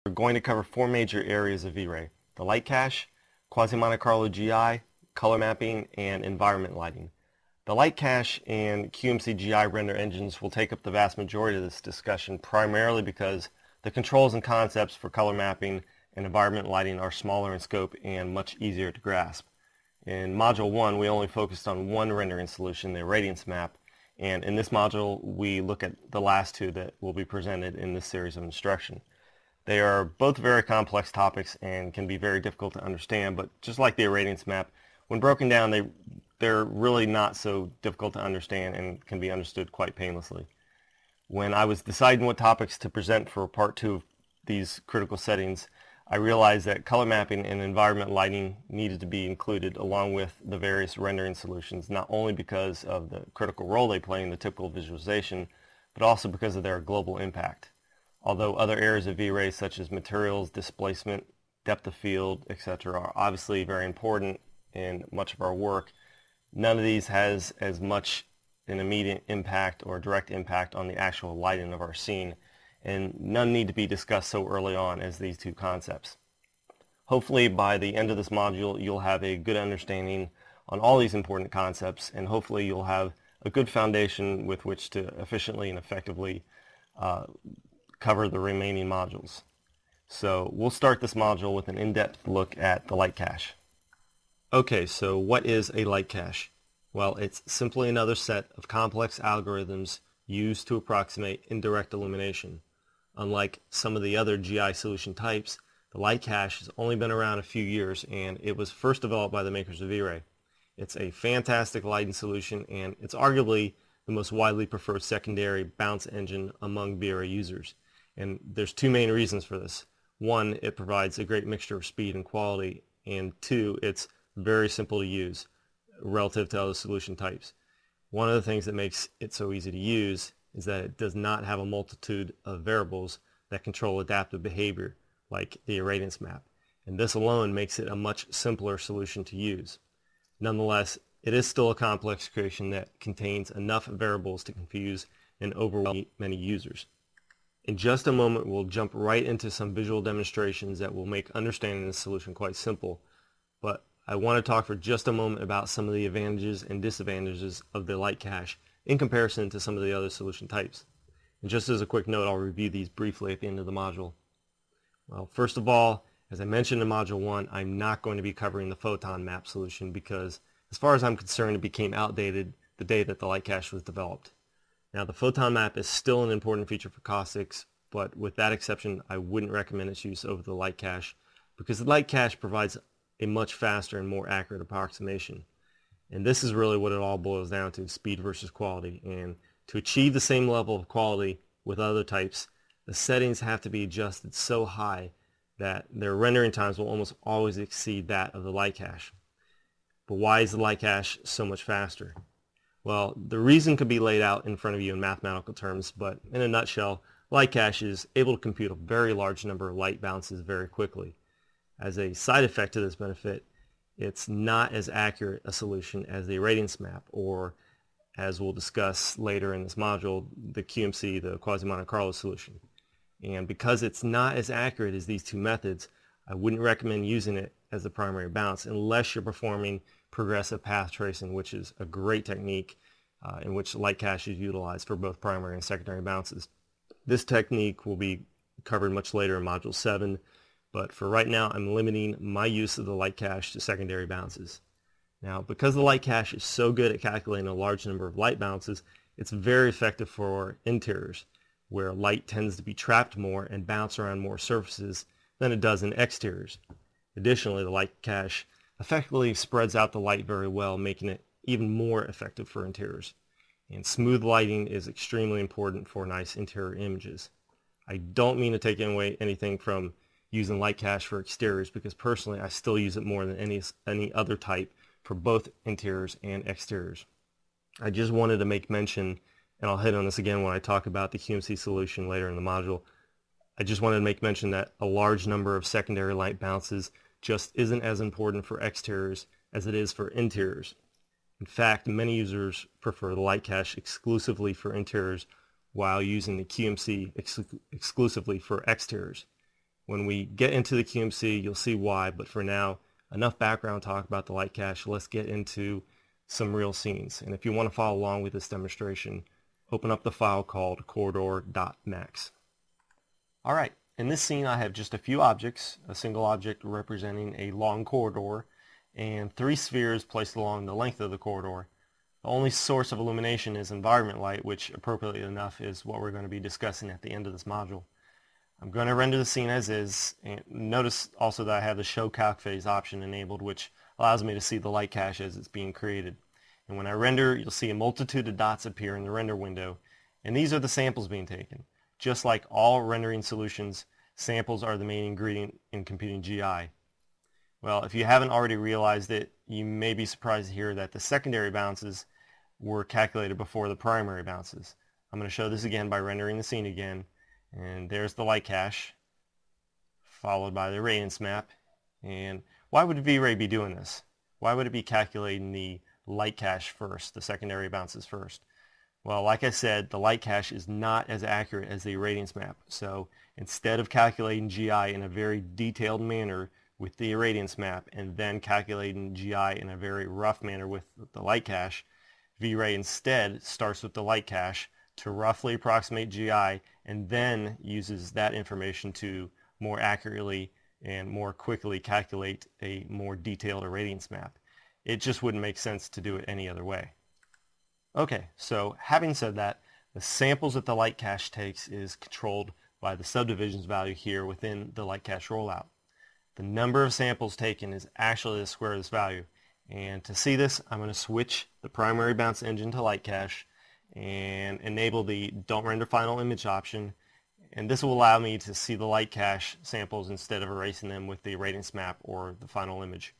We're going to cover four major areas of V-Ray: the light cache, quasi-Monte Carlo GI, color mapping, and environment lighting. The light cache and QMC GI render engines will take up the vast majority of this discussion, primarily because the controls and concepts for color mapping and environment lighting are smaller in scope and much easier to grasp. In Module 1, we only focused on one rendering solution, the irradiance map, and in this module we look at the last two that will be presented in this series of instruction. They are both very complex topics and can be very difficult to understand, but just like the irradiance map, when broken down they're really not so difficult to understand and can be understood quite painlessly. When I was deciding what topics to present for part 2 of these critical settings, I realized that color mapping and environment lighting needed to be included along with the various rendering solutions, not only because of the critical role they play in the typical visualization, but also because of their global impact. Although other areas of V-Ray such as materials, displacement, depth of field, etc. are obviously very important in much of our work, none of these has as much an immediate impact or direct impact on the actual lighting of our scene, and none need to be discussed so early on as these two concepts. Hopefully by the end of this module you'll have a good understanding on all these important concepts, and hopefully you'll have a good foundation with which to efficiently and effectively cover the remaining modules. So we'll start this module with an in-depth look at the light cache. Okay, so what is a light cache? Well, it's simply another set of complex algorithms used to approximate indirect illumination. Unlike some of the other GI solution types, the light cache has only been around a few years, and it was first developed by the makers of V-Ray. It's a fantastic lighting solution, and it's arguably the most widely preferred secondary bounce engine among V-Ray users. And there's two main reasons for this. One, it provides a great mixture of speed and quality, and two, it's very simple to use relative to other solution types. One of the things that makes it so easy to use is that it does not have a multitude of variables that control adaptive behavior like the irradiance map, and this alone makes it a much simpler solution to use. Nonetheless, it is still a complex creation that contains enough variables to confuse and overwhelm many users. In just a moment we'll jump right into some visual demonstrations that will make understanding this solution quite simple, but I want to talk for just a moment about some of the advantages and disadvantages of the light cache in comparison to some of the other solution types. And just as a quick note, I'll review these briefly at the end of the module. Well, first of all, as I mentioned in Module 1, I'm not going to be covering the photon map solution because, as far as I'm concerned, it became outdated the day that the light cache was developed. Now, the photon map is still an important feature for caustics, but with that exception, I wouldn't recommend its use over the light cache because the light cache provides a much faster and more accurate approximation. And this is really what it all boils down to: speed versus quality. And to achieve the same level of quality with other types, the settings have to be adjusted so high that their rendering times will almost always exceed that of the light cache. But why is the light cache so much faster? Well, the reason could be laid out in front of you in mathematical terms, but in a nutshell, light cache is able to compute a very large number of light bounces very quickly. As a side effect to this benefit, it's not as accurate a solution as the irradiance map, or as we'll discuss later in this module, the QMC, the quasi-Monte Carlo solution. And because it's not as accurate as these two methods, I wouldn't recommend using it as the primary bounce unless you're performing progressive path tracing, which is a great technique in which light cache is utilized for both primary and secondary bounces. This technique will be covered much later in Module 7, but for right now I'm limiting my use of the light cache to secondary bounces. Now, because the light cache is so good at calculating a large number of light bounces, it's very effective for interiors, where light tends to be trapped more and bounce around more surfaces than it does in exteriors. Additionally, the light cache effectively spreads out the light very well, making it even more effective for interiors. And smooth lighting is extremely important for nice interior images. I don't mean to take away anything from using light cache for exteriors, because personally I still use it more than any other type for both interiors and exteriors. I just wanted to make mention, and I'll hit on this again when I talk about the QMC solution later in the module, I just wanted to make mention that a large number of secondary light bounces just isn't as important for exteriors as it is for interiors. In fact, many users prefer the light cache exclusively for interiors while using the QMC exclusively for exteriors. When we get into the QMC, you'll see why, but for now, enough background talk about the light cache. Let's get into some real scenes. And if you want to follow along with this demonstration, open up the file called corridor.max. Alright, in this scene I have just a few objects, a single object representing a long corridor, and 3 spheres placed along the length of the corridor. The only source of illumination is environment light, which appropriately enough is what we're going to be discussing at the end of this module. I'm going to render the scene as is, and notice also that I have the show calc phase option enabled, which allows me to see the light cache as it's being created. And when I render, you'll see a multitude of dots appear in the render window, and these are the samples being taken. Just like all rendering solutions, samples are the main ingredient in computing GI. Well, if you haven't already realized it, you may be surprised to hear that the secondary bounces were calculated before the primary bounces. I'm going to show this again by rendering the scene again. And there's the light cache, followed by the irradiance map. And why would V-Ray be doing this? Why would it be calculating the light cache first, the secondary bounces first? Well, like I said, the light cache is not as accurate as the irradiance map. So instead of calculating GI in a very detailed manner with the irradiance map and then calculating GI in a very rough manner with the light cache, V-Ray instead starts with the light cache to roughly approximate GI and then uses that information to more accurately and more quickly calculate a more detailed irradiance map. It just wouldn't make sense to do it any other way. Okay, so having said that, the samples that the light cache takes is controlled by the subdivisions value here within the light cache rollout. The number of samples taken is actually the square of this value. And to see this, I'm going to switch the primary bounce engine to light cache and enable the Don't Render Final Image option, and this will allow me to see the light cache samples instead of erasing them with the irradiance map or the final image.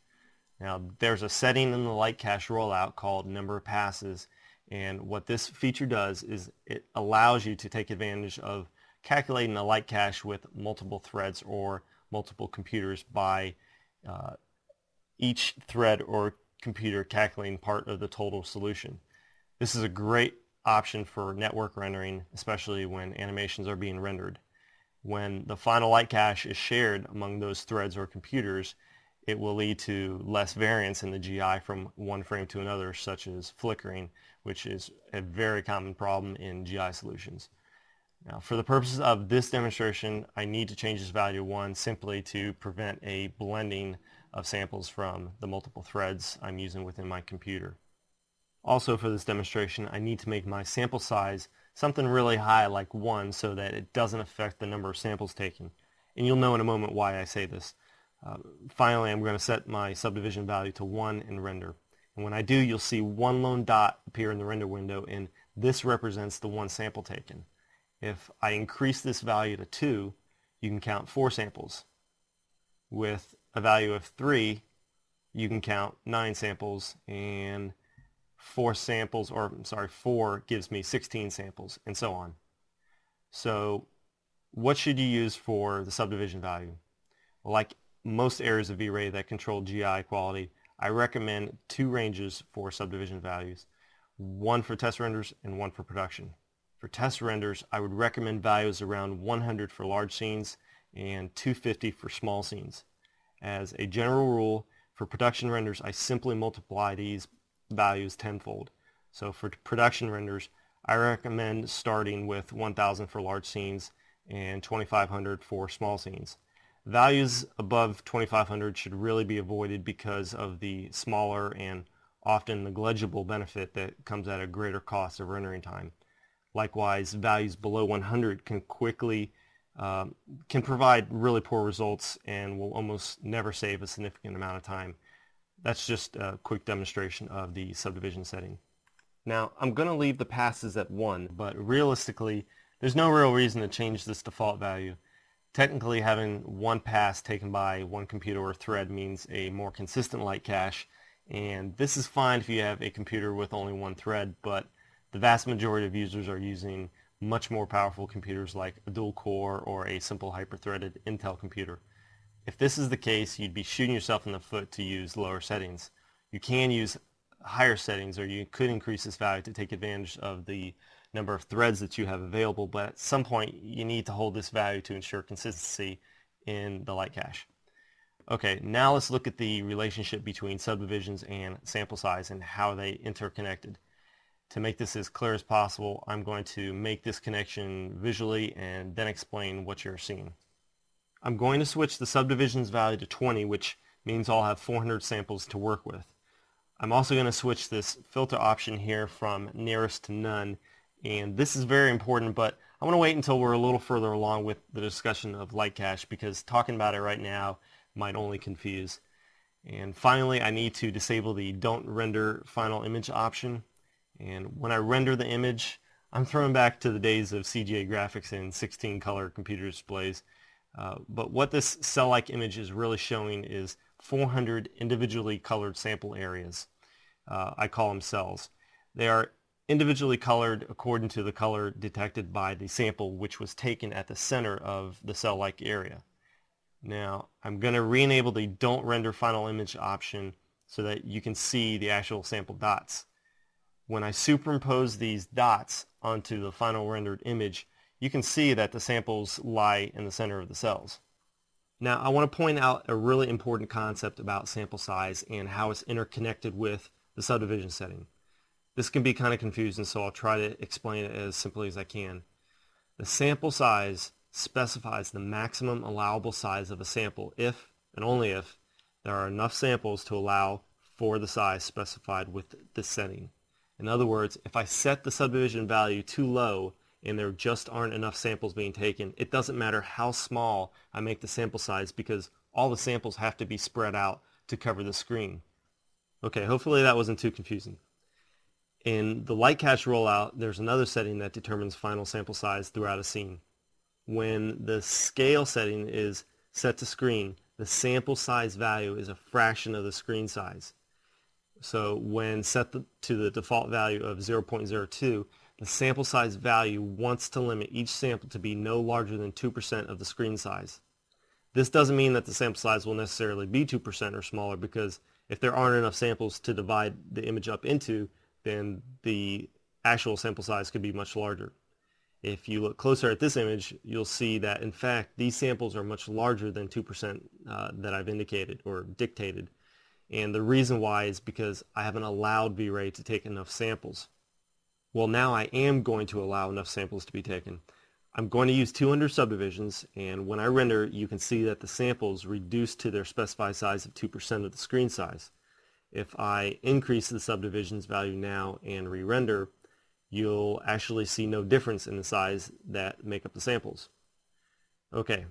Now there's a setting in the light cache rollout called number of passes, and what this feature does is it allows you to take advantage of calculating a light cache with multiple threads or multiple computers by each thread or computer calculating part of the total solution. This is a great option for network rendering, especially when animations are being rendered. When the final light cache is shared among those threads or computers, it will lead to less variance in the GI from one frame to another, such as flickering, which is a very common problem in GI solutions. Now, for the purposes of this demonstration, I need to change this value to 1 simply to prevent a blending of samples from the multiple threads I'm using within my computer. Also for this demonstration, I need to make my sample size something really high like 1 so that it doesn't affect the number of samples taken. And you'll know in a moment why I say this. Finally, I'm going to set my subdivision value to 1 and render. And when I do, you'll see one lone dot appear in the render window, and this represents the 1 sample taken. If I increase this value to 2, you can count 4 samples. With a value of 3, you can count 9 samples, and 4 gives me 16 samples, and so on. So what should you use for the subdivision value? Well, like most areas of V-Ray that control GI quality, I recommend 2 ranges for subdivision values, 1 for test renders and 1 for production. For test renders, I would recommend values around 100 for large scenes and 250 for small scenes. As a general rule, for production renders, I simply multiply these values tenfold. So for production renders, I recommend starting with 1000 for large scenes and 2500 for small scenes. Values above 2500 should really be avoided because of the smaller and often negligible benefit that comes at a greater cost of rendering time. Likewise, values below 100 can provide really poor results and will almost never save a significant amount of time. That's just a quick demonstration of the subdivision setting. Now, I'm going to leave the passes at 1, but realistically, there's no real reason to change this default value. Technically, having 1 pass taken by 1 computer or thread means a more consistent light cache, and this is fine if you have a computer with only 1 thread, but the vast majority of users are using much more powerful computers like a dual core or a simple hyper-threaded Intel computer. If this is the case, you'd be shooting yourself in the foot to use lower settings. You can use higher settings, or you could increase this value to take advantage of the number of threads that you have available, but at some point you need to hold this value to ensure consistency in the light cache. Okay, now let's look at the relationship between subdivisions and sample size and how they interconnected. To make this as clear as possible, I'm going to make this connection visually and then explain what you're seeing. I'm going to switch the subdivisions value to 20, which means I'll have 400 samples to work with. I'm also going to switch this filter option here from nearest to none, and this is very important, but I want to wait until we're a little further along with the discussion of light cache, because talking about it right now might only confuse. And finally, I need to disable the don't render final image option. And when I render the image, I'm thrown back to the days of CGA graphics and 16 color computer displays. But what this cell-like image is really showing is 400 individually colored sample areas. I call them cells. They are individually colored according to the color detected by the sample, which was taken at the center of the cell-like area. Now, I'm going to re-enable the don't render final image option so that you can see the actual sample dots. When I superimpose these dots onto the final rendered image, you can see that the samples lie in the center of the cells. Now, I want to point out a really important concept about sample size and how it's interconnected with the subdivision setting. This can be kind of confusing, so I'll try to explain it as simply as I can. The sample size specifies the maximum allowable size of a sample if, and only if, there are enough samples to allow for the size specified with this setting. In other words, if I set the subdivision value too low and there just aren't enough samples being taken, it doesn't matter how small I make the sample size because all the samples have to be spread out to cover the screen. Okay, hopefully that wasn't too confusing. In the light cache rollout, there's another setting that determines final sample size throughout a scene. When the scale setting is set to screen, the sample size value is a fraction of the screen size. So when set to the default value of 0.02, the sample size value wants to limit each sample to be no larger than 2% of the screen size. This doesn't mean that the sample size will necessarily be 2% or smaller, because if there aren't enough samples to divide the image up into, then the actual sample size could be much larger. If you look closer at this image, you'll see that in fact these samples are much larger than 2% that I've indicated or dictated. And the reason why is because I haven't allowed V-Ray to take enough samples. Well, now I am going to allow enough samples to be taken. I'm going to use 200 subdivisions, and when I render, you can see that the samples reduce to their specified size of 2% of the screen size. If I increase the subdivisions value now and re-render, you'll actually see no difference in the size that make up the samples. Okay,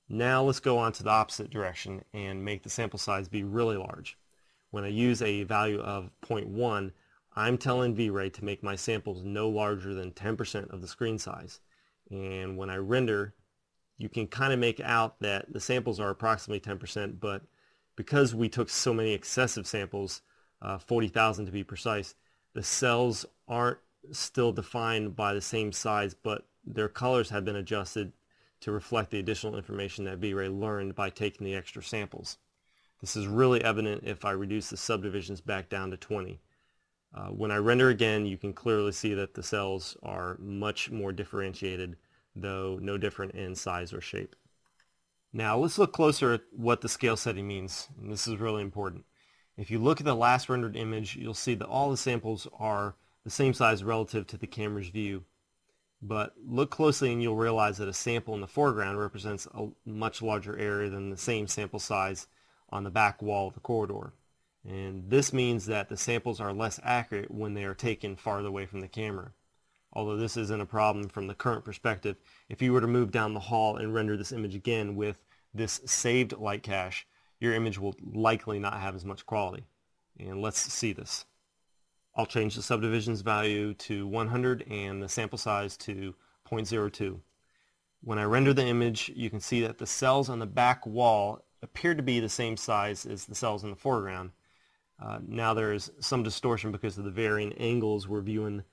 now let's go on to the opposite direction and make the sample size be really large. When I use a value of 0.1, I'm telling V-Ray to make my samples no larger than 10% of the screen size. And when I render, you can kind of make out that the samples are approximately 10%, but because we took so many excessive samples, 40,000 to be precise, the cells aren't still defined by the same size, but their colors have been adjusted to reflect the additional information that V-Ray learned by taking the extra samples. This is really evident if I reduce the subdivisions back down to 20. When I render again, you can clearly see that the cells are much more differentiated, though no different in size or shape. Now let's look closer at what the scale setting means, and this is really important. If you look at the last rendered image, you'll see that all the samples are the same size relative to the camera's view. But look closely and you'll realize that a sample in the foreground represents a much larger area than the same sample size on the back wall of the corridor. And this means that the samples are less accurate when they are taken farther away from the camera. Although this isn't a problem from the current perspective, if you were to move down the hall and render this image again with this saved light cache, your image will likely not have as much quality. And let's see this. I'll change the subdivisions value to 100 and the sample size to 0.02. When I render the image, you can see that the cells on the back wall appear to be the same size as the cells in the foreground. Now there's some distortion because of the varying angles we're viewing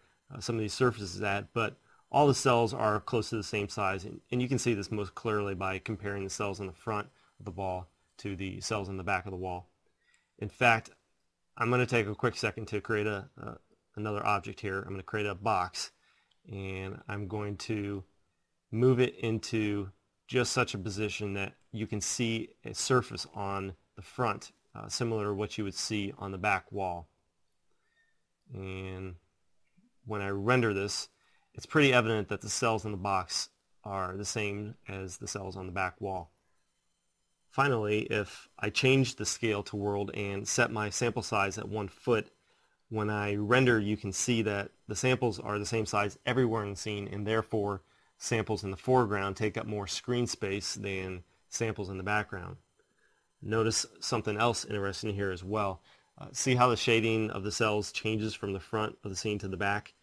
some of these surfaces at, but all the cells are close to the same size, and you can see this most clearly by comparing the cells in the front of the wall to the cells in the back of the wall. In fact, I'm going to take a quick second to create another object here. I'm going to create a box, and I'm going to move it into just such a position that you can see a surface on the front, similar to what you would see on the back wall. And when I render this, it's pretty evident that the cells in the box are the same as the cells on the back wall. Finally, if I change the scale to world and set my sample size at 1 foot, when I render, you can see that the samples are the same size everywhere in the scene, and therefore samples in the foreground take up more screen space than samples in the background. Notice something else interesting here as well. See how the shading of the cells changes from the front of the scene to the back?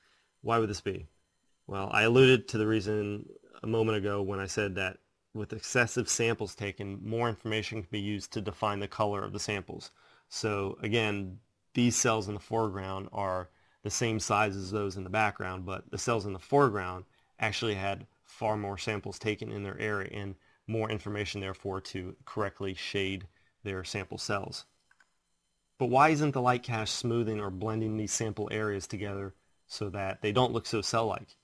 Why would this be? Well, I alluded to the reason a moment ago when I said that with excessive samples taken, more information can be used to define the color of the samples. So again, these cells in the foreground are the same size as those in the background, but the cells in the foreground actually had far more samples taken in their area and more information therefore to correctly shade their sample cells. But why isn't the light cache smoothing or blending these sample areas together so that they don't look so cell-like?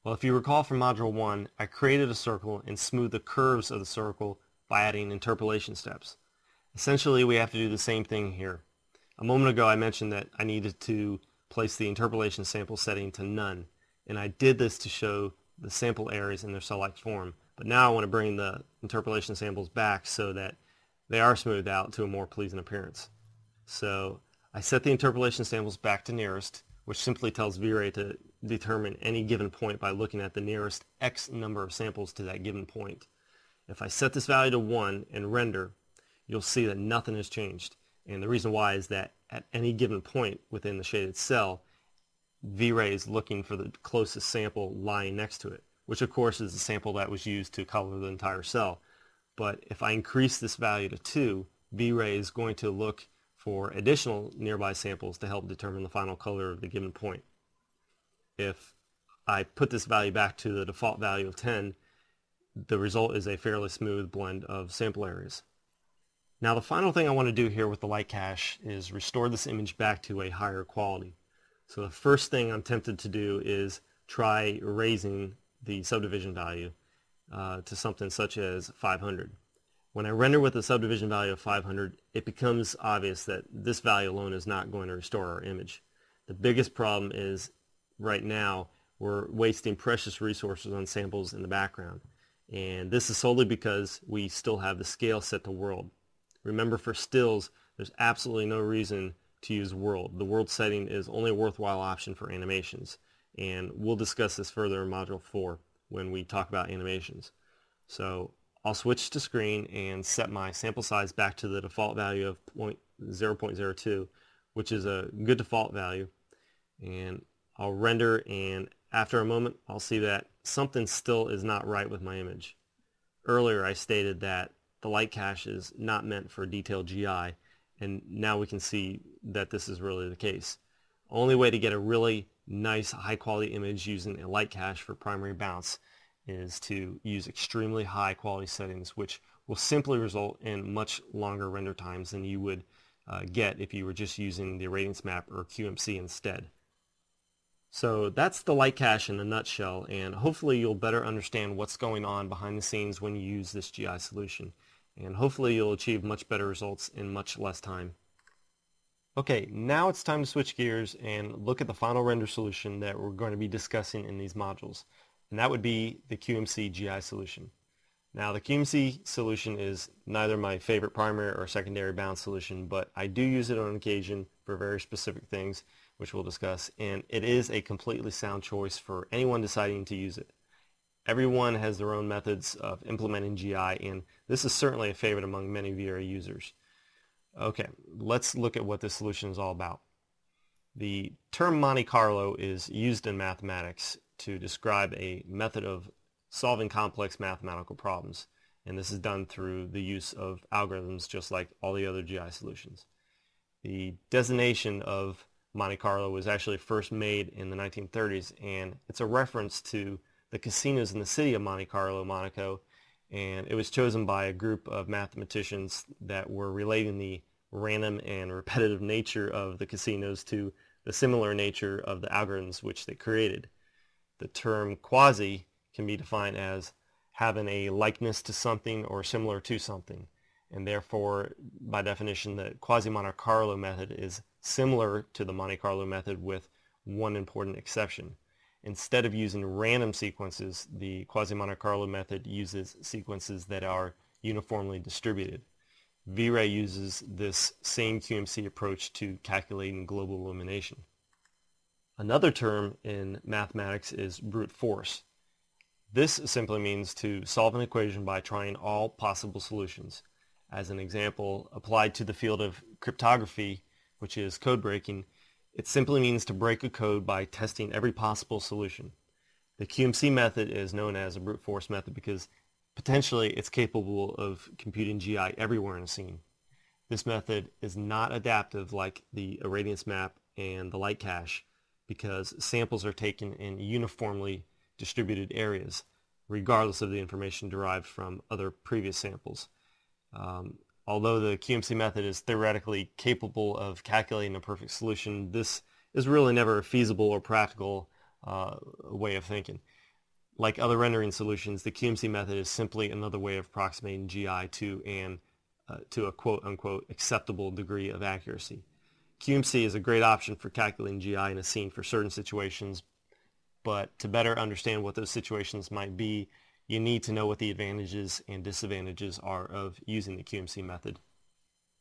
Well, if you recall from Module 1, I created a circle and smoothed the curves of the circle by adding interpolation steps. Essentially, we have to do the same thing here. A moment ago, I mentioned that I needed to place the interpolation sample setting to none, and I did this to show the sample areas in their cell-like form. But now I want to bring the interpolation samples back so that they are smoothed out to a more pleasing appearance. So I set the interpolation samples back to nearest, which simply tells V-Ray to determine any given point by looking at the nearest X number of samples to that given point. If I set this value to 1 and render, you'll see that nothing has changed. And the reason why is that at any given point within the shaded cell, V-Ray is looking for the closest sample lying next to it, which of course is the sample that was used to color the entire cell. But if I increase this value to 2, V-Ray is going to look for additional nearby samples to help determine the final color of the given point. If I put this value back to the default value of 10, the result is a fairly smooth blend of sample areas. Now the final thing I want to do here with the light cache is restore this image back to a higher quality. So the first thing I'm tempted to do is try raising the subdivision value to something such as 500. When I render with a subdivision value of 500, it becomes obvious that this value alone is not going to restore our image. The biggest problem is right now we're wasting precious resources on samples in the background. And this is solely because we still have the scale set to world. Remember, for stills, there's absolutely no reason to use world. The world setting is only a worthwhile option for animations. And we'll discuss this further in Module 4 when we talk about animations. So I'll switch to screen and set my sample size back to the default value of 0.02, which is a good default value. And I'll render, and after a moment I'll see that something still is not right with my image. Earlier I stated that the light cache is not meant for detailed GI, and now we can see that this is really the case. Only way to get a really nice high quality image using a light cache for primary bounce is to use extremely high quality settings, which will simply result in much longer render times than you would get if you were just using the Irradiance Map or QMC instead. So that's the light cache in a nutshell, and hopefully you'll better understand what's going on behind the scenes when you use this GI solution, and hopefully you'll achieve much better results in much less time. Okay, now it's time to switch gears and look at the final render solution that we're going to be discussing in these modules, and that would be the QMC GI solution. Now the QMC solution is neither my favorite primary or secondary bounce solution, but I do use it on occasion for very specific things, which we'll discuss, and it is a completely sound choice for anyone deciding to use it. Everyone has their own methods of implementing GI, and this is certainly a favorite among many V-Ray users. Okay, let's look at what this solution is all about. The term Monte Carlo is used in mathematics to describe a method of solving complex mathematical problems, and this is done through the use of algorithms just like all the other GI solutions. The designation of Monte Carlo was actually first made in the 1930s, and it's a reference to the casinos in the city of Monte Carlo, Monaco, and it was chosen by a group of mathematicians that were relating the random and repetitive nature of the casinos to the similar nature of the algorithms which they created. The term quasi can be defined as having a likeness to something or similar to something. And therefore, by definition, the Quasi-Monte Carlo method is similar to the Monte Carlo method with one important exception. Instead of using random sequences, the Quasi-Monte Carlo method uses sequences that are uniformly distributed. V-Ray uses this same QMC approach to calculating global illumination. Another term in mathematics is brute force. This simply means to solve an equation by trying all possible solutions. As an example, applied to the field of cryptography, which is code breaking, it simply means to break a code by testing every possible solution. The QMC method is known as a brute force method because potentially it's capable of computing GI everywhere in a scene. This method is not adaptive like the irradiance map and the light cache because samples are taken in uniformly distributed areas, regardless of the information derived from other previous samples. Although the QMC method is theoretically capable of calculating a perfect solution, this is really never a feasible or practical way of thinking. Like other rendering solutions, the QMC method is simply another way of approximating GI to a quote-unquote acceptable degree of accuracy. QMC is a great option for calculating GI in a scene for certain situations, but to better understand what those situations might be, you need to know what the advantages and disadvantages are of using the QMC method.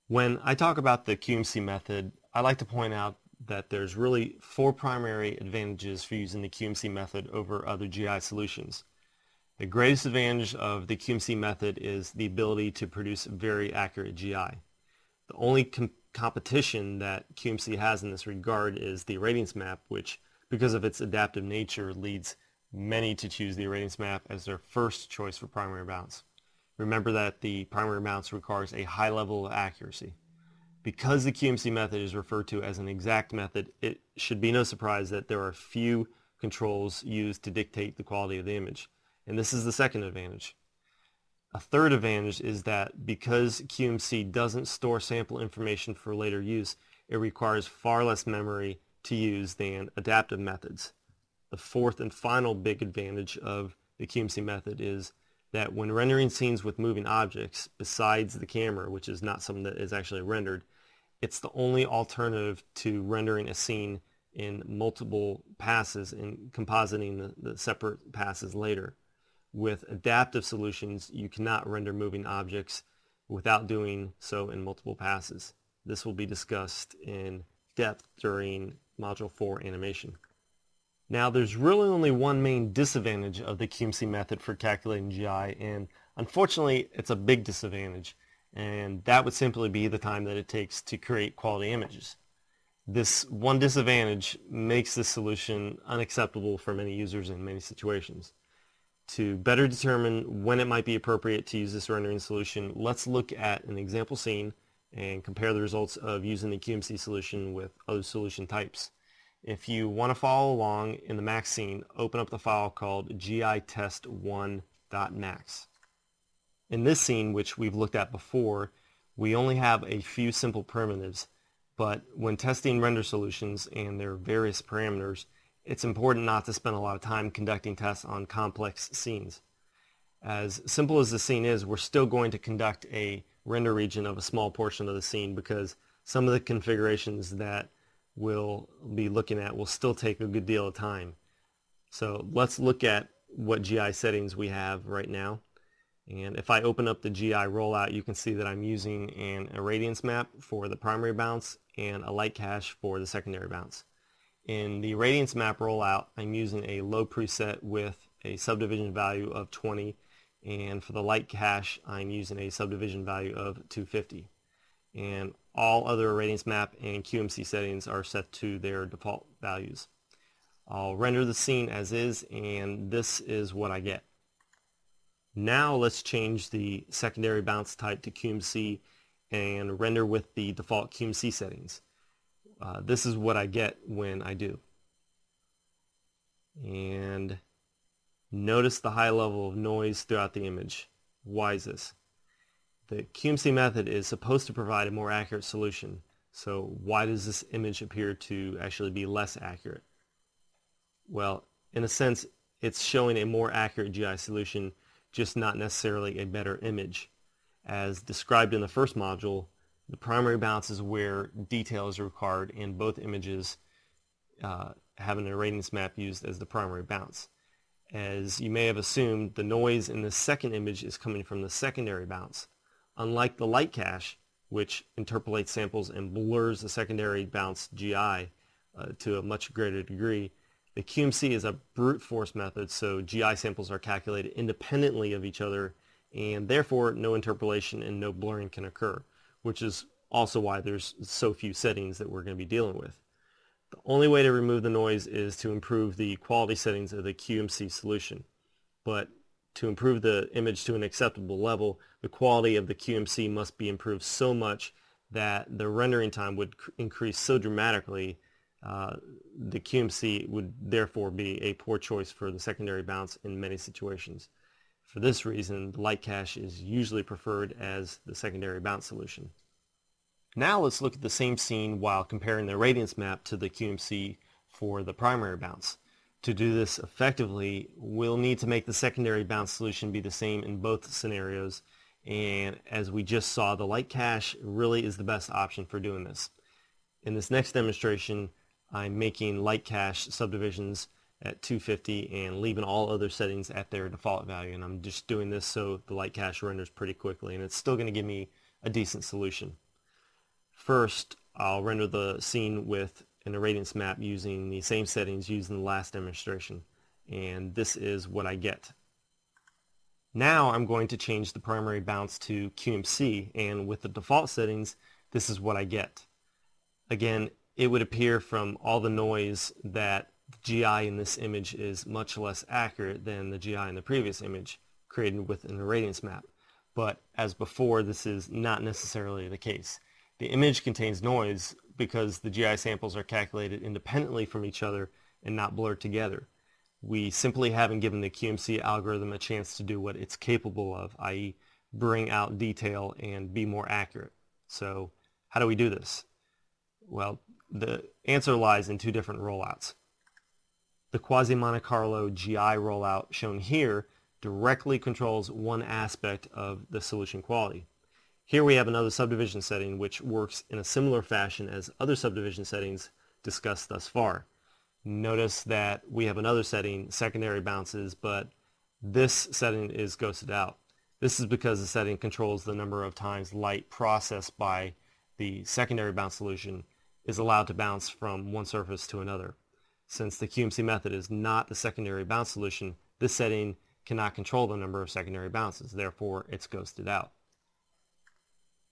When I talk about the QMC method, I like to point out that there's really 4 primary advantages for using the QMC method over other GI solutions. The greatest advantage of the QMC method is the ability to produce very accurate GI. The only competition that QMC has in this regard is the irradiance map, which, because of its adaptive nature, leads many to choose the irradiance map as their first choice for primary bounce. Remember that the primary bounce requires a high level of accuracy. Because the QMC method is referred to as an exact method, it should be no surprise that there are few controls used to dictate the quality of the image. And this is the second advantage. A third advantage is that because QMC doesn't store sample information for later use, it requires far less memory to use than adaptive methods. The fourth and final big advantage of the QMC method is that when rendering scenes with moving objects, besides the camera, which is not something that is actually rendered, it's the only alternative to rendering a scene in multiple passes and compositing the separate passes later. With adaptive solutions, you cannot render moving objects without doing so in multiple passes. This will be discussed in depth during Module 4 animation. Now, there's really only one main disadvantage of the QMC method for calculating GI, and unfortunately it's a big disadvantage, and that would simply be the time that it takes to create quality images. This one disadvantage makes this solution unacceptable for many users in many situations. To better determine when it might be appropriate to use this rendering solution, let's look at an example scene and compare the results of using the QMC solution with other solution types. If you want to follow along in the Max scene, open up the file called gitest1.max. In this scene, which we've looked at before, we only have a few simple primitives, but when testing render solutions and their various parameters, it's important not to spend a lot of time conducting tests on complex scenes. As simple as the scene is, we're still going to conduct a render region of a small portion of the scene because some of the configurations that we'll be looking at will still take a good deal of time. So let's look at what GI settings we have right now. And if I open up the GI rollout, you can see that I'm using an irradiance map for the primary bounce and a light cache for the secondary bounce. In the irradiance map rollout, I'm using a low preset with a subdivision value of 20, and for the light cache, I'm using a subdivision value of 250. And all other irradiance map and QMC settings are set to their default values. I'll render the scene as is, and this is what I get. Now let's change the secondary bounce type to QMC and render with the default QMC settings. This is what I get when I do. And notice the high level of noise throughout the image. Why is this? The QMC method is supposed to provide a more accurate solution. So why does this image appear to actually be less accurate? Well, in a sense, it's showing a more accurate GI solution just not necessarily a better image. As described in the first module, the primary bounce is where detail is required, and both images have an irradiance map used as the primary bounce. As you may have assumed, the noise in the second image is coming from the secondary bounce. Unlike the light cache, which interpolates samples and blurs the secondary bounce GI to a much greater degree, the QMC is a brute force method, so GI samples are calculated independently of each other, and therefore no interpolation and no blurring can occur, which is also why there's so few settings that we're going to be dealing with. The only way to remove the noise is to improve the quality settings of the QMC solution. But to improve the image to an acceptable level, the quality of the QMC must be improved so much that the rendering time would increase so dramatically. The QMC would therefore be a poor choice for the secondary bounce in many situations. For this reason, the light cache is usually preferred as the secondary bounce solution. Now let's look at the same scene while comparing the irradiance map to the QMC for the primary bounce. To do this effectively, we'll need to make the secondary bounce solution be the same in both scenarios, and as we just saw, the light cache really is the best option for doing this. In this next demonstration, I'm making light cache subdivisions at 250 and leaving all other settings at their default value, and I'm just doing this so the light cache renders pretty quickly, and it's still going to give me a decent solution. First, I'll render the scene with an irradiance map using the same settings used in the last demonstration, and this is what I get. Now I'm going to change the primary bounce to QMC, and with the default settings, this is what I get. Again, it would appear from all the noise that the GI in this image is much less accurate than the GI in the previous image created with an irradiance map. But as before, this is not necessarily the case. The image contains noise because the GI samples are calculated independently from each other and not blurred together. We simply haven't given the QMC algorithm a chance to do what it's capable of, i.e. bring out detail and be more accurate. So how do we do this? Well, the answer lies in two different rollouts. The Quasi-Monte Carlo GI rollout shown here directly controls one aspect of the solution quality. Here we have another subdivision setting which works in a similar fashion as other subdivision settings discussed thus far. Notice that we have another setting, secondary bounces, but this setting is ghosted out. This is because the setting controls the number of times light processed by the secondary bounce solution is allowed to bounce from one surface to another. Since the QMC method is not the secondary bounce solution, this setting cannot control the number of secondary bounces, therefore it's ghosted out.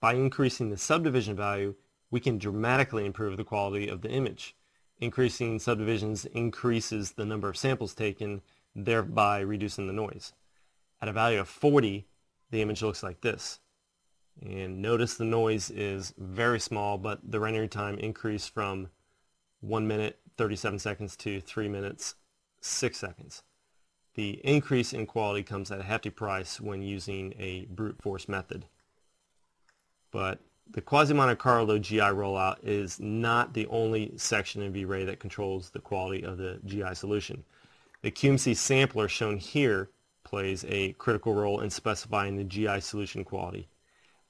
By increasing the subdivision value, we can dramatically improve the quality of the image. Increasing subdivisions increases the number of samples taken, thereby reducing the noise. At a value of 40, the image looks like this. And notice the noise is very small, but the rendering time increased from 1 minute 37 seconds to 3 minutes 6 seconds. The increase in quality comes at a hefty price when using a brute force method. But the Quasi-Monte Carlo GI rollout is not the only section in V-Ray that controls the quality of the GI solution. The QMC sampler shown here plays a critical role in specifying the GI solution quality.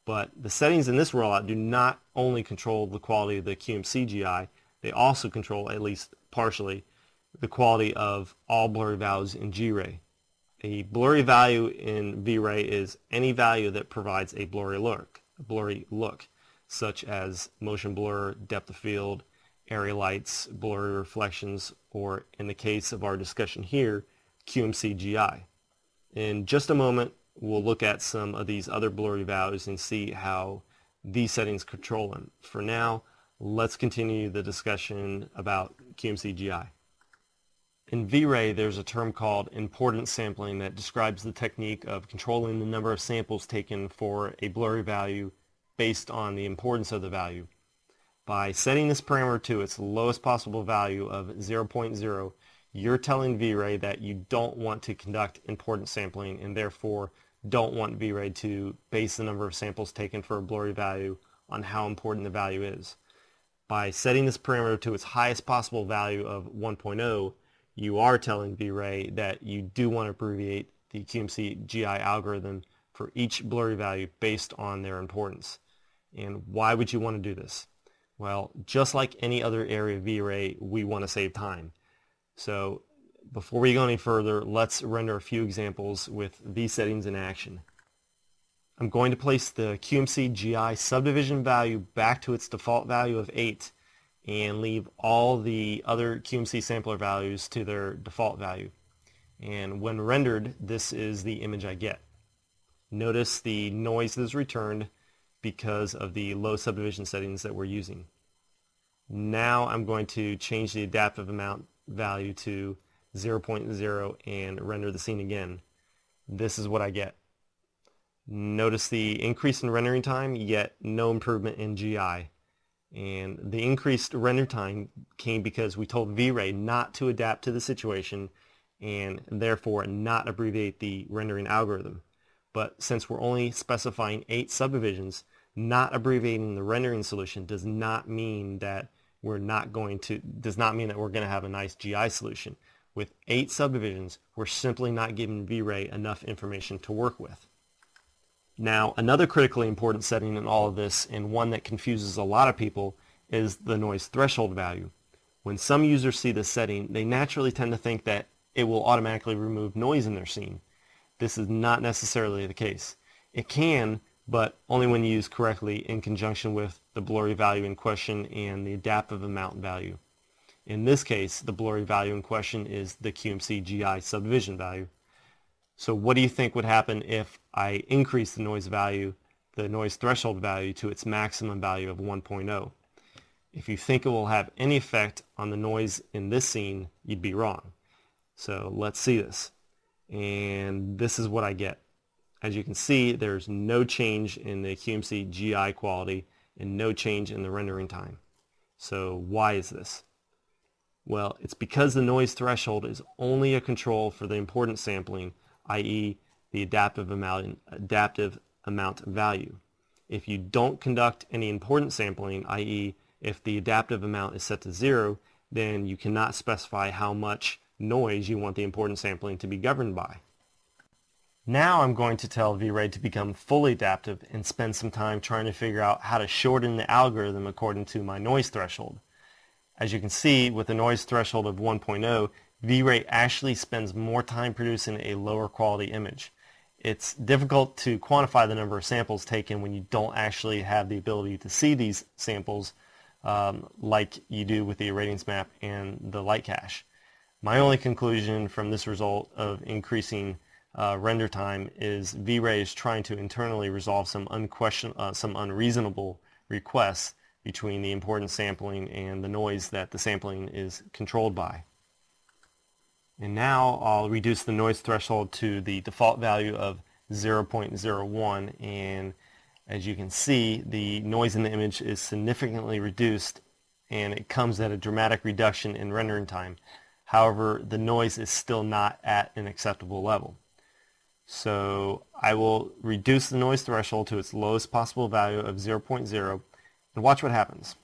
But the settings in this rollout do not only control the quality of the QMC GI, they also control, at least partially, the quality of all blurry values in G-Ray. A blurry value in V-Ray is any value that provides a blurry look, such as motion blur, depth of field, area lights, blurry reflections, or in the case of our discussion here, QMC GI. In just a moment, we'll look at some of these other blurry values and see how these settings control them. For now, let's continue the discussion about QMC GI. In V-Ray, there's a term called importance sampling that describes the technique of controlling the number of samples taken for a blurry value based on the importance of the value. By setting this parameter to its lowest possible value of 0.0, you're telling V-Ray that you don't want to conduct importance sampling and therefore don't want V-Ray to base the number of samples taken for a blurry value on how important the value is. By setting this parameter to its highest possible value of 1.0, you are telling V-Ray that you do want to abbreviate the QMC GI algorithm for each blurry value based on their importance. And why would you want to do this? Well, just like any other area of V-Ray, we want to save time. So before we go any further, let's render a few examples with these settings in action. I'm going to place the QMC GI subdivision value back to its default value of 8 and leave all the other QMC sampler values to their default value. And when rendered, this is the image I get. Notice the noise is returned because of the low subdivision settings that we're using. Now I'm going to change the adaptive amount value to 0.0 and render the scene again. This is what I get. Notice the increase in rendering time, yet no improvement in GI. And the increased render time came because we told V-Ray not to adapt to the situation and therefore not abbreviate the rendering algorithm. But since we're only specifying 8 subdivisions, not abbreviating the rendering solution does not mean that we're going to have a nice GI solution. With 8 subdivisions, we're simply not giving V-Ray enough information to work with. Now, another critically important setting in all of this, and one that confuses a lot of people, is the noise threshold value. When some users see this setting, they naturally tend to think that it will automatically remove noise in their scene. This is not necessarily the case. It can, but only when used correctly in conjunction with the blurry value in question and the adaptive amount value. In this case, the blurry value in question is the QMC GI subdivision value. So what do you think would happen if I increase the noise threshold value to its maximum value of 1.0? If you think it will have any effect on the noise in this scene, you'd be wrong. So let's see this. And this is what I get. As you can see, there's no change in the QMC GI quality and no change in the rendering time. So why is this? Well, it's because the noise threshold is only a control for the importance sampling, i.e. the adaptive amount value. If you don't conduct any importance sampling, i.e. if the adaptive amount is set to 0, then you cannot specify how much noise you want the importance sampling to be governed by. Now I'm going to tell V-Ray to become fully adaptive and spend some time trying to figure out how to shorten the algorithm according to my noise threshold. As you can see, with a noise threshold of 1.0, V-Ray actually spends more time producing a lower quality image. It's difficult to quantify the number of samples taken when you don't actually have the ability to see these samples like you do with the irradiance map and the light cache. My only conclusion from this result of increasing render time is V-Ray is trying to internally resolve some unreasonable requests between the importance sampling and the noise that the sampling is controlled by. And now I'll reduce the noise threshold to the default value of 0.01, and as you can see, the noise in the image is significantly reduced, and it comes at a dramatic reduction in rendering time. However, the noise is still not at an acceptable level. So I will reduce the noise threshold to its lowest possible value of 0.0 and watch what happens.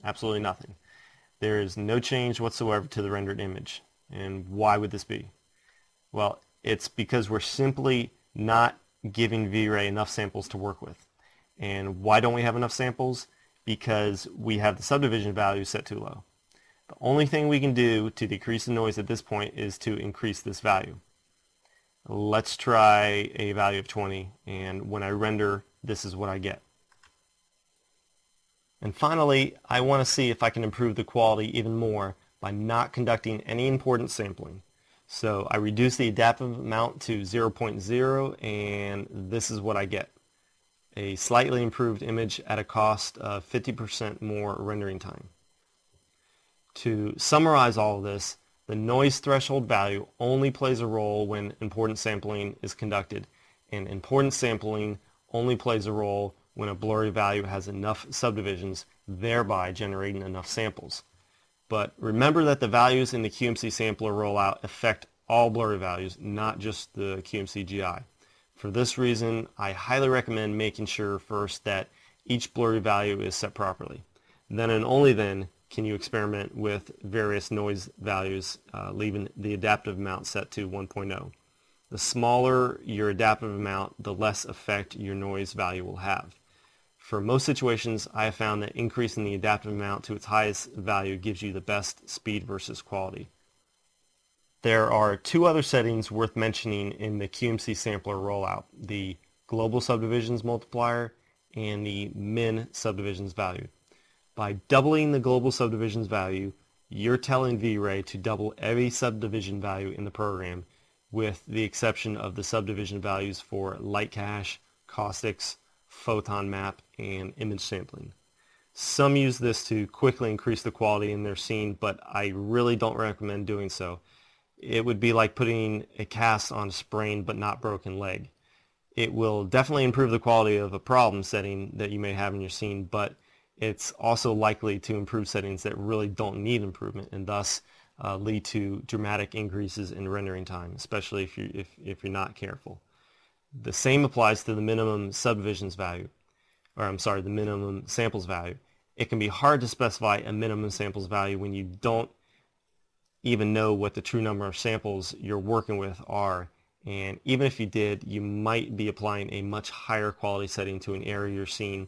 Absolutely nothing. There is no change whatsoever to the rendered image. And why would this be? Well, it's because we're simply not giving V-Ray enough samples to work with. And why don't we have enough samples? Because we have the subdivision value set too low. The only thing we can do to decrease the noise at this point is to increase this value. Let's try a value of 20, and when I render, this is what I get. And finally, I want to see if I can improve the quality even more by not conducting any importance sampling. So I reduce the adaptive amount to 0.0, and this is what I get. A slightly improved image at a cost of 50% more rendering time. To summarize all of this, the noise threshold value only plays a role when importance sampling is conducted, and importance sampling only plays a role when a blurry value has enough subdivisions, thereby generating enough samples. But remember that the values in the QMC sampler rollout affect all blurry values, not just the QMC GI. For this reason, I highly recommend making sure first that each blurry value is set properly. Then and only then can you experiment with various noise values, leaving the adaptive amount set to 1.0. The smaller your adaptive amount, the less effect your noise value will have. For most situations, I have found that increasing the adaptive amount to its highest value gives you the best speed versus quality. There are two other settings worth mentioning in the QMC sampler rollout: the global subdivisions multiplier and the min subdivisions value. By doubling the global subdivisions value, you're telling V-Ray to double every subdivision value in the program, with the exception of the subdivision values for light cache, caustics, photon map, and image sampling. Some use this to quickly increase the quality in their scene, but I really don't recommend doing so. It would be like putting a cast on a sprained but not broken leg. It will definitely improve the quality of a problem setting that you may have in your scene, but it's also likely to improve settings that really don't need improvement, and thus lead to dramatic increases in rendering time, especially if you're not careful. The same applies to the minimum subdivisions value, the minimum samples value. It can be hard to specify a minimum samples value when you don't even know what the true number of samples you're working with are, and even if you did, you might be applying a much higher quality setting to an area you're seeing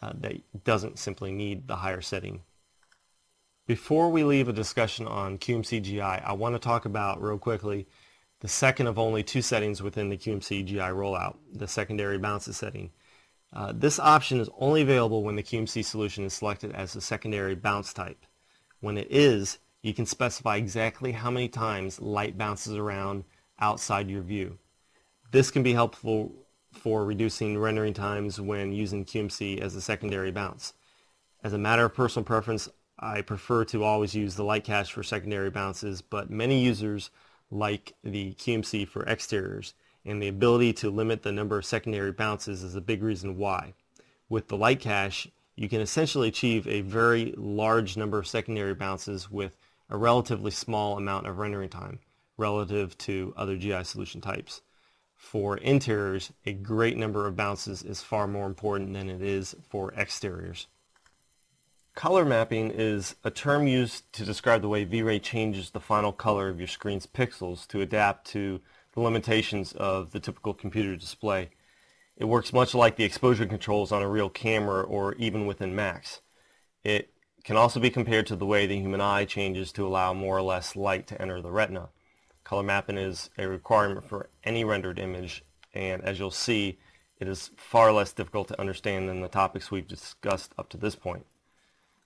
that doesn't simply need the higher setting. Before we leave a discussion on QMC GI, I want to talk about real quickly the second of only two settings within the QMC GI rollout, the secondary bounces setting. This option is only available when the QMC solution is selected as a secondary bounce type. When it is, you can specify exactly how many times light bounces around outside your view. This can be helpful for reducing rendering times when using QMC as a secondary bounce. As a matter of personal preference, I prefer to always use the light cache for secondary bounces, but many users like the QMC for exteriors, and the ability to limit the number of secondary bounces is a big reason why. With the light cache, you can essentially achieve a very large number of secondary bounces with a relatively small amount of rendering time relative to other GI solution types. For interiors, a great number of bounces is far more important than it is for exteriors. Color mapping is a term used to describe the way V-Ray changes the final color of your screen's pixels to adapt to the limitations of the typical computer display. It works much like the exposure controls on a real camera or even within Macs. It can also be compared to the way the human eye changes to allow more or less light to enter the retina. Color mapping is a requirement for any rendered image, and as you'll see, it is far less difficult to understand than the topics we've discussed up to this point.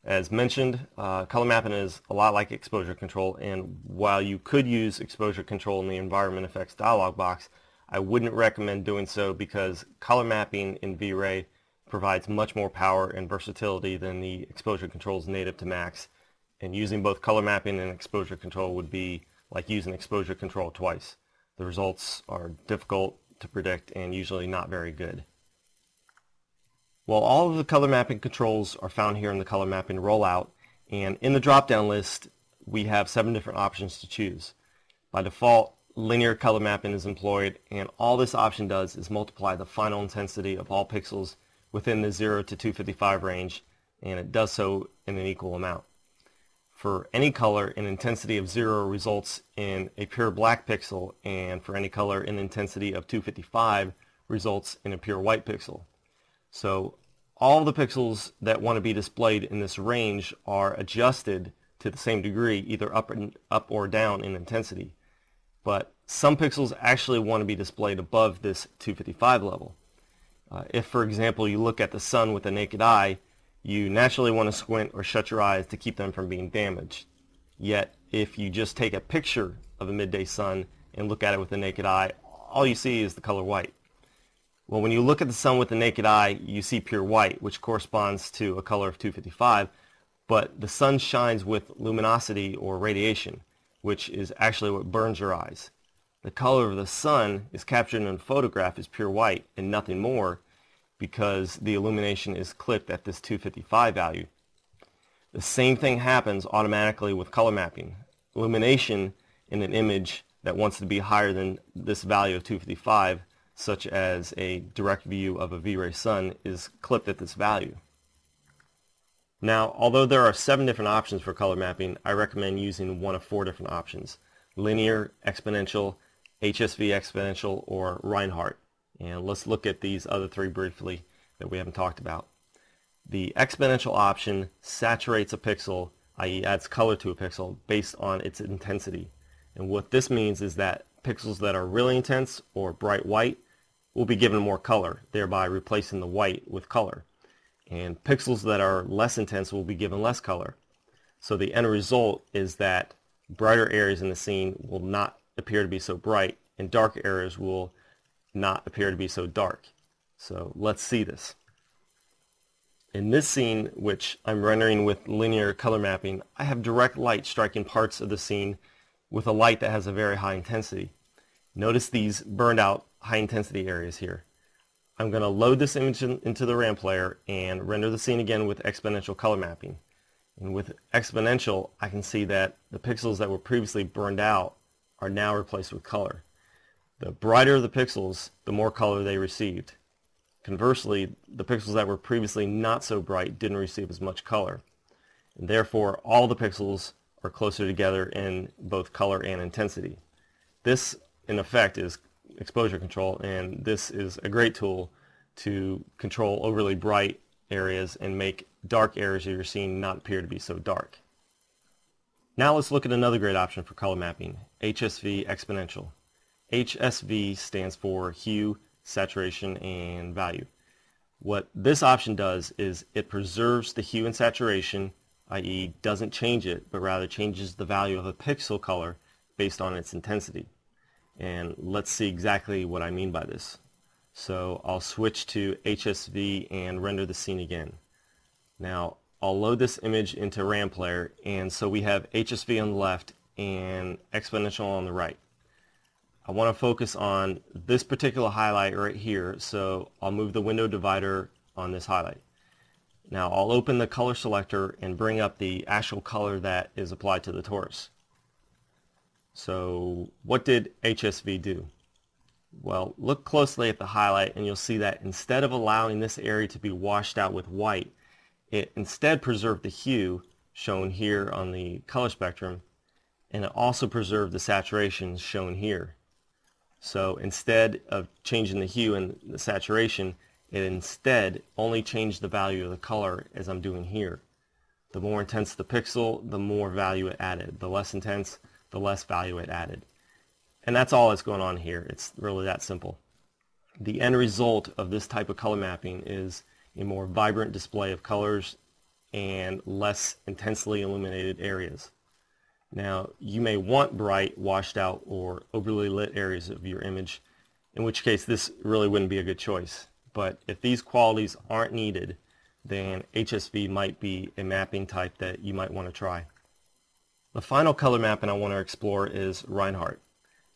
As mentioned, color mapping is a lot like exposure control, and while you could use exposure control in the environment effects dialog box, I wouldn't recommend doing so because color mapping in V-Ray provides much more power and versatility than the exposure controls native to Macs, and using both color mapping and exposure control would be like using exposure control twice. The results are difficult to predict and usually not very good. Well, all of the color mapping controls are found here in the color mapping rollout, and in the drop-down list we have 7 different options to choose. By default, linear color mapping is employed, and all this option does is multiply the final intensity of all pixels within the 0 to 255 range, and it does so in an equal amount. For any color, an intensity of 0 results in a pure black pixel, and for any color, an intensity of 255 results in a pure white pixel. So all the pixels that want to be displayed in this range are adjusted to the same degree, either up or down in intensity. But some pixels actually want to be displayed above this 255 level. If, for example, you look at the sun with the naked eye, you naturally want to squint or shut your eyes to keep them from being damaged. Yet, if you just take a picture of a midday sun and look at it with the naked eye, all you see is the color white. Well, when you look at the sun with the naked eye, you see pure white, which corresponds to a color of 255, but the sun shines with luminosity or radiation, which is actually what burns your eyes. The color of the sun is captured in a photograph as pure white and nothing more because the illumination is clipped at this 255 value. The same thing happens automatically with color mapping. Illumination in an image that wants to be higher than this value of 255, such as a direct view of a V-Ray sun, is clipped at this value. Now, although there are 7 different options for color mapping, I recommend using one of 4 different options: linear, exponential, HSV exponential, or Reinhardt. And let's look at these other three briefly that we haven't talked about. The exponential option saturates a pixel, i.e. adds color to a pixel based on its intensity. And what this means is that pixels that are really intense or bright white will be given more color, thereby replacing the white with color. And pixels that are less intense will be given less color. So the end result is that brighter areas in the scene will not appear to be so bright, and dark areas will not appear to be so dark. So let's see this. In this scene, which I'm rendering with linear color mapping, I have direct light striking parts of the scene with a light that has a very high intensity. Notice these burned out high intensity areas here. I'm going to load this image into the RAM player and render the scene again with exponential color mapping. And with exponential, I can see that the pixels that were previously burned out are now replaced with color. The brighter the pixels, the more color they received. Conversely, the pixels that were previously not so bright didn't receive as much color. And therefore, all the pixels are closer together in both color and intensity. This, in effect, is exposure control, and this is a great tool to control overly bright areas and make dark areas of your scene not appear to be so dark. Now let's look at another great option for color mapping, HSV exponential. HSV stands for hue, saturation, and value. What this option does is it preserves the hue and saturation, i.e. doesn't change it, but rather changes the value of a pixel color based on its intensity. And let's see exactly what I mean by this. So I'll switch to HSV and render the scene again. Now I'll load this image into RAM player, and so we have HSV on the left and exponential on the right. I want to focus on this particular highlight right here, so I'll move the window divider on this highlight. Now I'll open the color selector and bring up the actual color that is applied to the torus. So what did HSV do? Well, look closely at the highlight and you'll see that instead of allowing this area to be washed out with white, it instead preserved the hue shown here on the color spectrum, and it also preserved the saturation shown here. So instead of changing the hue and the saturation, it instead only changed the value of the color as I'm doing here. The more intense the pixel, the more value it added. The less intense, the less value it added. And that's all that's going on here. It's really that simple. The end result of this type of color mapping is a more vibrant display of colors and less intensely illuminated areas. Now, you may want bright, washed out, or overly lit areas of your image, in which case this really wouldn't be a good choice. But if these qualities aren't needed, then HSV might be a mapping type that you might want to try. The final color mapping I want to explore is Reinhardt.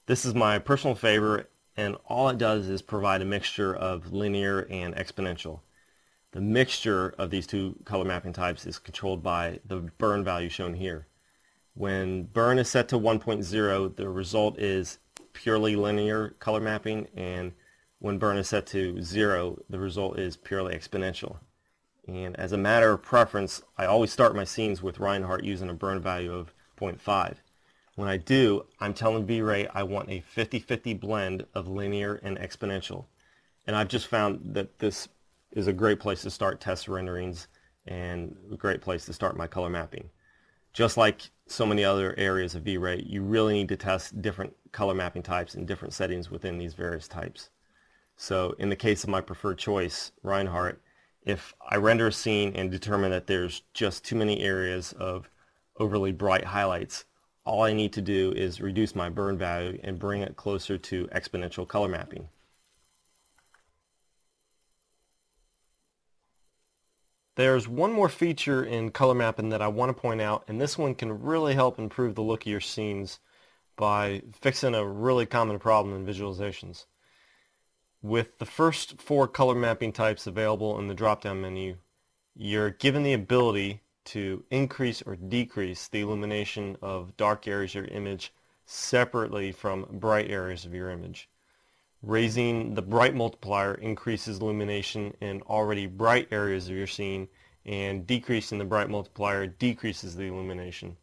This is my personal favorite, and all it does is provide a mixture of linear and exponential. The mixture of these two color mapping types is controlled by the burn value shown here. When burn is set to 1.0, the result is purely linear color mapping, and when burn is set to 0, the result is purely exponential. And as a matter of preference, I always start my scenes with Reinhardt using a burn value of 0.5. When I do, I'm telling V-Ray I want a 50-50 blend of linear and exponential. And I've just found that this is a great place to start test renderings and a great place to start my color mapping. Just like so many other areas of V-Ray, you really need to test different color mapping types in different settings within these various types. So in the case of my preferred choice, Reinhardt, if I render a scene and determine that there's just too many areas of overly bright highlights, all I need to do is reduce my burn value and bring it closer to exponential color mapping. There's one more feature in color mapping that I want to point out, and this one can really help improve the look of your scenes by fixing a really common problem in visualizations. With the first 4 color mapping types available in the drop-down menu, you're given the ability to increase or decrease the illumination of dark areas of your image separately from bright areas of your image. Raising the bright multiplier increases illumination in already bright areas of your scene, and decreasing the bright multiplier decreases the illumination.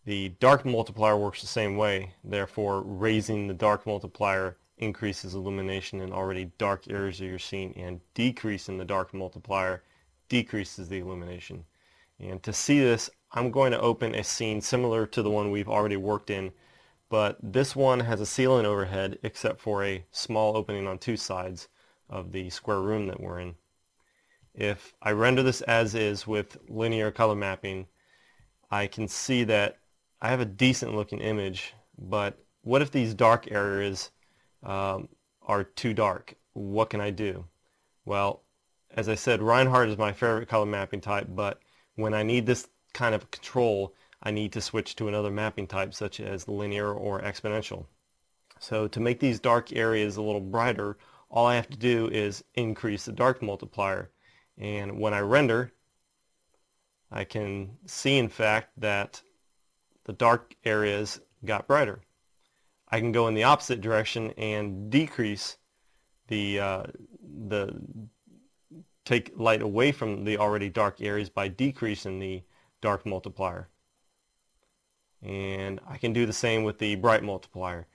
The dark multiplier works the same way, therefore raising the dark multiplier increases illumination in already dark areas of your scene, and decreasing the dark multiplier decreases the illumination. And to see this, I'm going to open a scene similar to the one we've already worked in, but this one has a ceiling overhead except for a small opening on two sides of the square room that we're in. If I render this as is with linear color mapping, I can see that I have a decent looking image, but what if these dark areas are too dark? What can I do? Well, as I said, Reinhardt is my favorite color mapping type, but when I need this kind of control, I need to switch to another mapping type such as linear or exponential. So to make these dark areas a little brighter, all I have to do is increase the dark multiplier. And when I render, I can see in fact that the dark areas got brighter. I can go in the opposite direction and decrease take light away from the already dark areas by decreasing the dark multiplier. And I can do the same with the bright multiplier.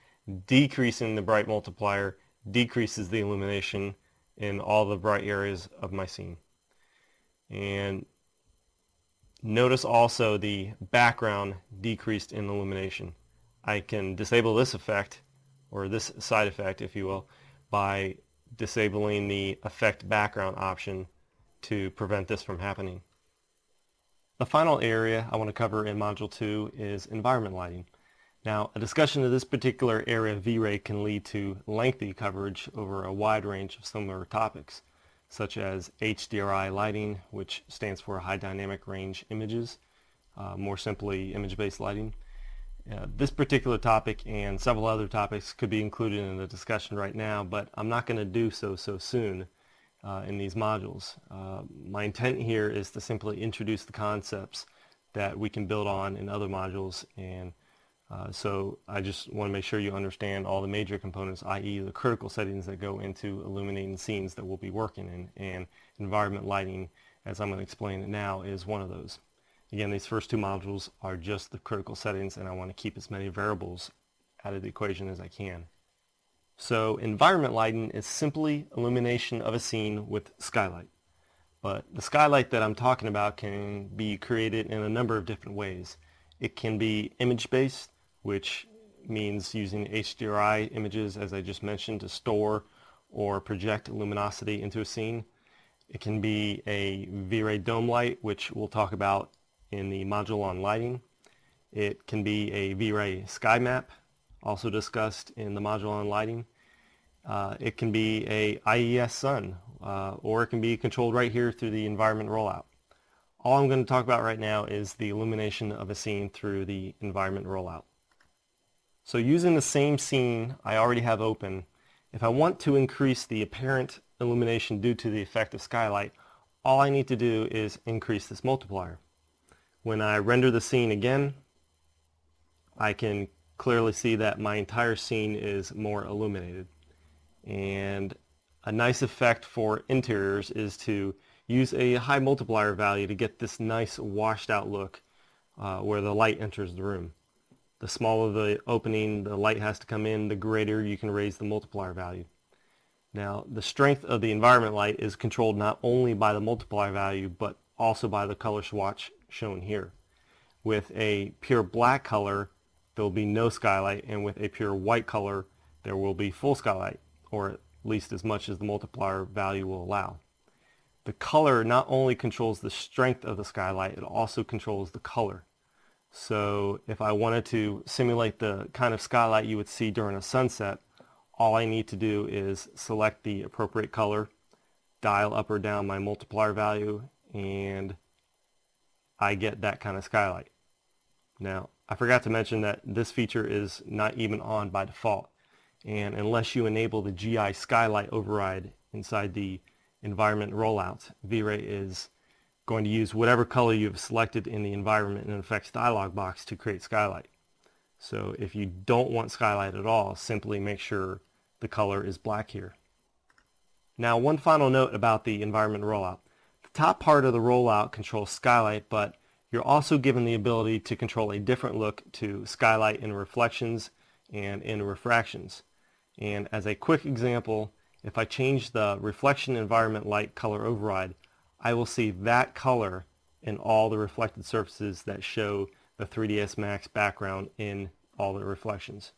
Decreasing the bright multiplier decreases the illumination in all the bright areas of my scene. And notice also the background decreased in illumination. I can disable this effect, or this side effect if you will, by disabling the affect background option to prevent this from happening. The final area I want to cover in Module 2 is environment lighting. Now, a discussion of this particular area of V-Ray can lead to lengthy coverage over a wide range of similar topics, such as HDRI lighting, which stands for High Dynamic Range Images, more simply image-based lighting. This particular topic and several other topics could be included in the discussion right now, but I'm not going to do so soon in these modules. My intent here is to simply introduce the concepts that we can build on in other modules, and so I just want to make sure you understand all the major components, i.e. the critical settings that go into illuminating scenes that we'll be working in, and environment lighting, as I'm going to explain it now, is one of those. Again, these first two modules are just the critical settings, and I want to keep as many variables out of the equation as I can. So environment lighting is simply illumination of a scene with skylight. But the skylight that I'm talking about can be created in a number of different ways. It can be image-based, which means using HDRI images, as I just mentioned, to store or project luminosity into a scene. It can be a V-Ray dome light, which we'll talk about in the module on lighting. It can be a V-Ray sky map, also discussed in the module on lighting. It can be a IES sun, or it can be controlled right here through the environment rollout. All I'm going to talk about right now is the illumination of a scene through the environment rollout. So using the same scene I already have open, if I want to increase the apparent illumination due to the effect of skylight, all I need to do is increase this multiplier. When I render the scene again, I can clearly see that my entire scene is more illuminated. And a nice effect for interiors is to use a high multiplier value to get this nice washed out look where the light enters the room. The smaller the opening the light has to come in, the greater you can raise the multiplier value. Now, the strength of the environment light is controlled not only by the multiplier value, but also by the color swatch shown here. With a pure black color, there will be no skylight, and with a pure white color, there will be full skylight, or at least as much as the multiplier value will allow. The color not only controls the strength of the skylight, it also controls the color. So if I wanted to simulate the kind of skylight you would see during a sunset, all I need to do is select the appropriate color, dial up or down my multiplier value, and I get that kind of skylight. Now, I forgot to mention that this feature is not even on by default, and unless you enable the GI skylight override inside the environment rollout, V-Ray is going to use whatever color you've selected in the environment and effects dialog box to create skylight. So if you don't want skylight at all, simply make sure the color is black here. Now, one final note about the environment rollout. The top part of the rollout controls skylight, but You're also given the ability to control a different look to skylight in reflections and in refractions. And as a quick example, if I change the reflection environment light color override, I will see that color in all the reflected surfaces that show the 3ds Max background in all the reflections.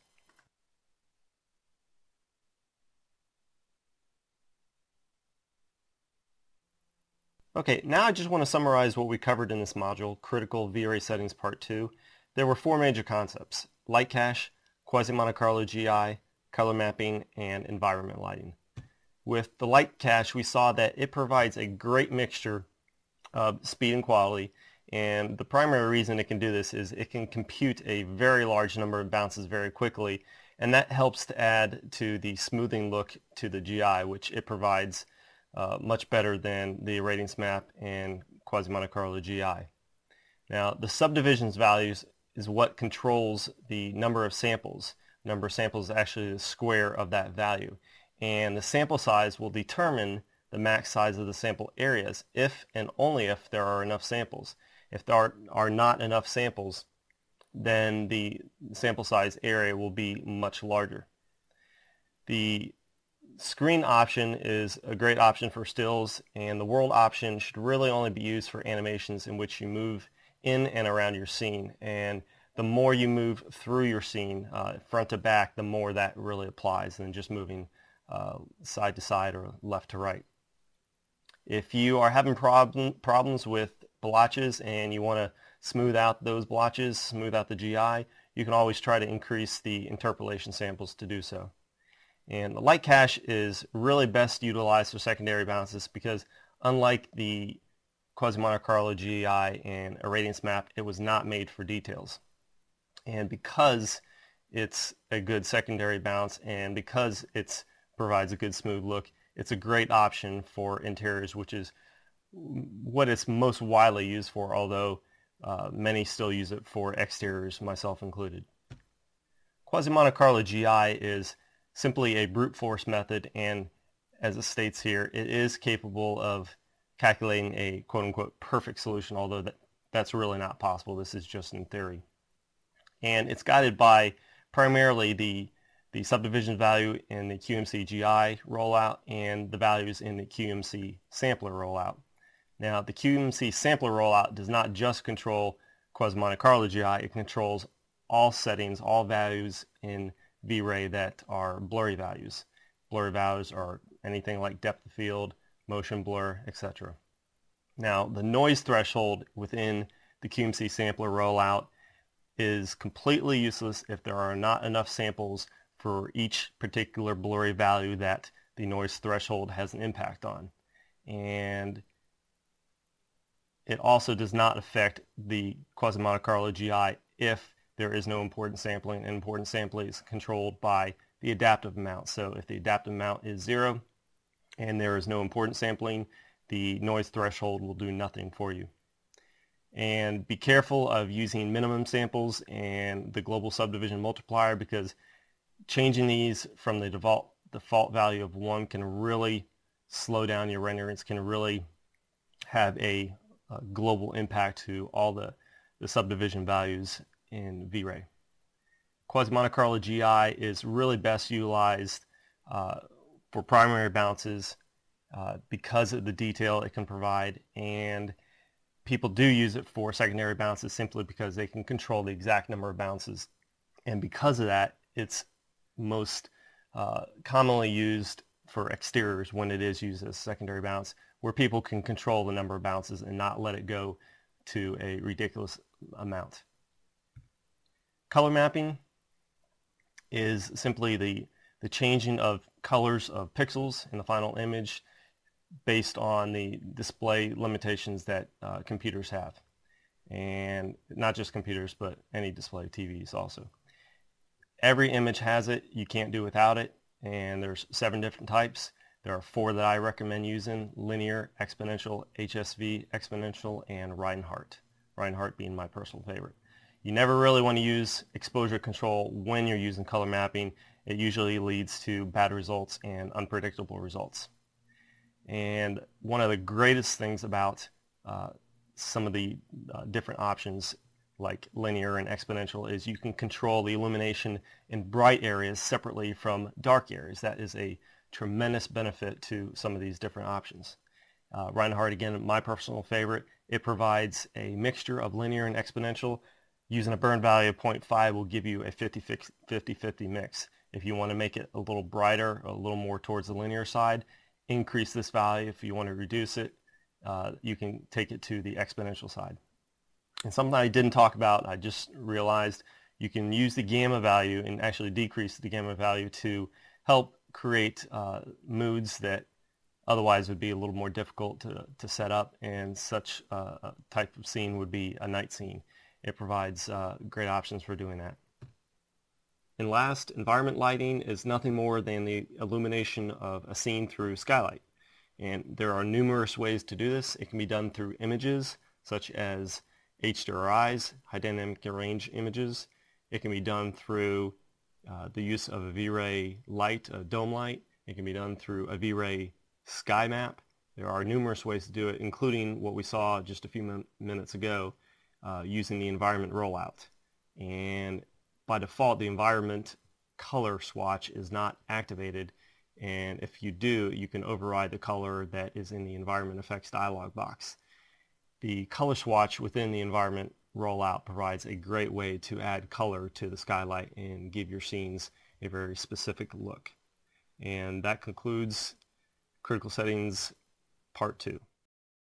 Okay, now I just want to summarize what we covered in this module, Critical V-Ray Settings Part 2. There were 4 major concepts: light cache, Quasi-Monte Carlo GI, color mapping, and environment lighting. With the light cache, we saw that it provides a great mixture of speed and quality, and the primary reason it can do this is it can compute a very large number of bounces very quickly, and that helps to add to the smoothing look to the GI, which it provides much better than the irradiance map and Quasi-Monte Carlo GI. Now, the subdivisions values is what controls the number of samples. Number of samples is actually the square of that value. And the sample size will determine the max size of the sample areas if and only if there are enough samples. If there are not enough samples, then the sample size area will be much larger. The screen option is a great option for stills, and the world option should really only be used for animations in which you move in and around your scene. And the more you move through your scene, front to back, the more that really applies than just moving side to side or left to right. If you are having problems with blotches and you want to smooth out those blotches, smooth out the GI, you can always try to increase the interpolation samples to do so. And the light cache is really best utilized for secondary bounces because unlike the Quasi-Monte Carlo GI and irradiance map, it was not made for details. And because it's a good secondary bounce and because it provides a good smooth look, it's a great option for interiors, which is what it's most widely used for, although many still use it for exteriors, myself included. Quasi-Monte Carlo GI is simply a brute force method, and as it states here, it is capable of calculating a quote-unquote perfect solution, although that's really not possible. This is just in theory. And it's guided by primarily the subdivision value in the QMC GI rollout and the values in the QMC sampler rollout. Now, the QMC sampler rollout does not just control Quasi-Monte Carlo GI, it controls all settings, all values in V-Ray that are blurry values. Blurry values are anything like depth of field, motion blur, etc. Now, the noise threshold within the QMC sampler rollout is completely useless if there are not enough samples for each particular blurry value that the noise threshold has an impact on. And it also does not affect the Quasi-Monte Carlo GI if there is no important sampling, and important sampling is controlled by the adaptive amount. So if the adaptive amount is 0 and there is no important sampling, the noise threshold will do nothing for you. And be careful of using minimum samples and the global subdivision multiplier, because changing these from the default value of 1 can really slow down your renderings, can really have a global impact to all the subdivision values in V-Ray. Quasi-Monte Carlo GI is really best utilized for primary bounces because of the detail it can provide, and people do use it for secondary bounces simply because they can control the exact number of bounces, and because of that it's most commonly used for exteriors when it is used as secondary bounce, where people can control the number of bounces and not let it go to a ridiculous amount. Color mapping is simply the changing of colors of pixels in the final image based on the display limitations that computers have. And not just computers, but any display, TVs also. Every image has it. You can't do without it. And there's 7 different types. There are 4 that I recommend using: linear, exponential, HSV, exponential, and Reinhardt. Reinhardt being my personal favorite. You never really want to use exposure control when you're using color mapping. It usually leads to bad results and unpredictable results. And one of the greatest things about some of the different options like linear and exponential is you can control the illumination in bright areas separately from dark areas. That is a tremendous benefit to some of these different options. Reinhardt, again, my personal favorite. It provides a mixture of linear and exponential. Using a burn value of 0.5 will give you a 50-50 mix. If you want to make it a little brighter, a little more towards the linear side, increase this value. If you want to reduce it, you can take it to the exponential side. And something I didn't talk about, I just realized you can use the gamma value and actually decrease the gamma value to help create moods that otherwise would be a little more difficult to set up, and such a type of scene would be a night scene. It provides great options for doing that. And last, environment lighting is nothing more than the illumination of a scene through skylight. And there are numerous ways to do this. It can be done through images such as HDRIs, high dynamic range images. It can be done through the use of a V-Ray light, a dome light. It can be done through a V-Ray sky map. There are numerous ways to do it, including what we saw just a few minutes ago using the environment rollout. And by default, the environment color swatch is not activated, and if you do, you can override the color that is in the environment effects dialog box. The color swatch within the environment rollout provides a great way to add color to the skylight and give your scenes a very specific look. And that concludes Critical Settings Part 2.